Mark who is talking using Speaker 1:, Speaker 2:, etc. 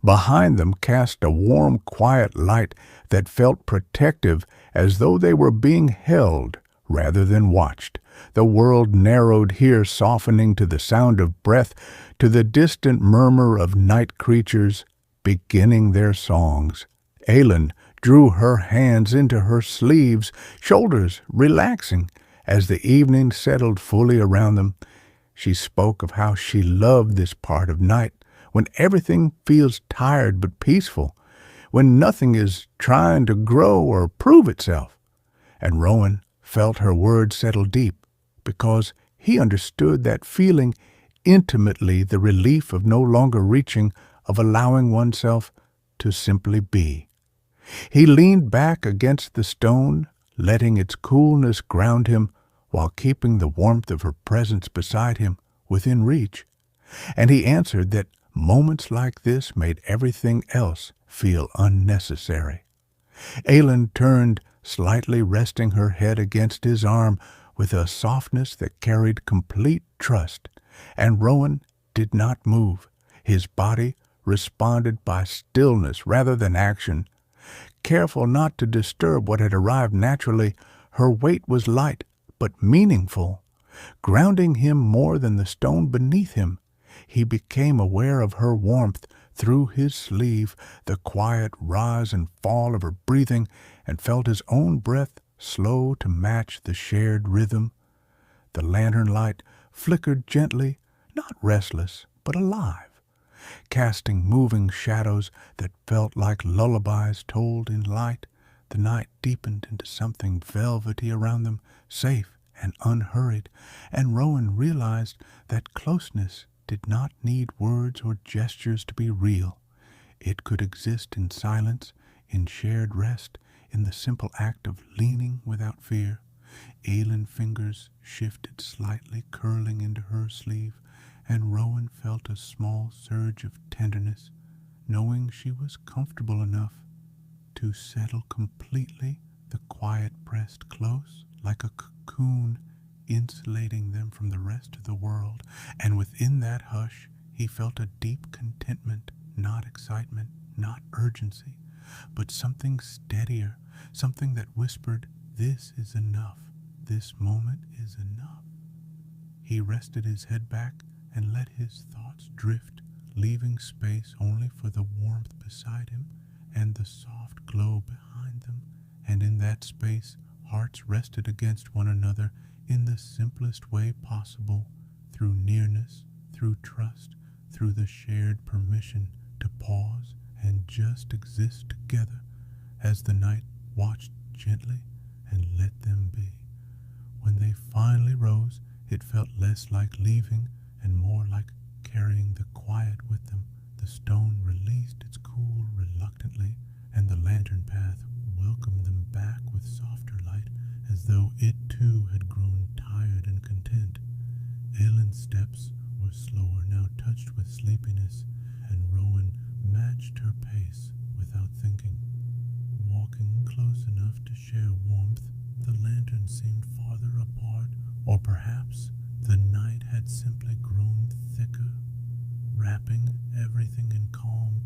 Speaker 1: behind them cast a warm, quiet light that felt protective, as though they were being held rather than watched. The world narrowed here, softening to the sound of breath, to the distant murmur of night creatures beginning their songs. Aelin drew her hands into her sleeves, shoulders relaxing as the evening settled fully around them. She spoke of how she loved this part of night, when everything feels tired but peaceful, when nothing is trying to grow or prove itself. And Rowan felt her words settle deep, because he understood that feeling intimately, the relief of no longer reaching, of allowing oneself to simply be. He leaned back against the stone, letting its coolness ground him, while keeping the warmth of her presence beside him within reach. And he answered that moments like this made everything else feel unnecessary. Aelin turned, slightly resting her head against his arm with a softness that carried complete trust, and Rowan did not move. His body responded by stillness rather than action. Careful not to disturb what had arrived naturally, her weight was light but meaningful, grounding him more than the stone beneath him. He became aware of her warmth through his sleeve, the quiet rise and fall of her breathing, and felt his own breath slow to match the shared rhythm. The lantern light flickered gently, not restless, but alive, casting moving shadows that felt like lullabies told in light. The night deepened into something velvety around them, safe and unhurried, and Rowan realized that closeness did not need words or gestures to be real. It could exist in silence, in shared rest, in the simple act of leaning without fear. Aelin fingers shifted slightly, curling into her sleeve, and Rowan felt a small surge of tenderness, knowing she was comfortable enough to settle completely. The quiet pressed close, like a cocoon, insulating them from the rest of the world, and within that hush he felt a deep contentment, not excitement, not urgency, but something steadier, something that whispered, "This is enough. This moment is enough." He rested his head back and let his thoughts drift, leaving space only for the warmth beside him and the soft glow behind them. And in that space, hearts rested against one another in the simplest way possible, through nearness, through trust, through the shared permission to pause and just exist together, as the night watched gently and let them be. When they finally rose, it felt less like leaving and more like carrying the quiet with them. The stone released its cool reluctantly, and the lantern path welcomed them back with softer light, as though it too had grown tired and content. Aelin's steps were slower, now touched with sleepiness, and Rowan matched her pace without thinking. Walking close enough to share warmth, the lanterns seemed farther apart, or perhaps the night had simply grown thicker, wrapping everything in calm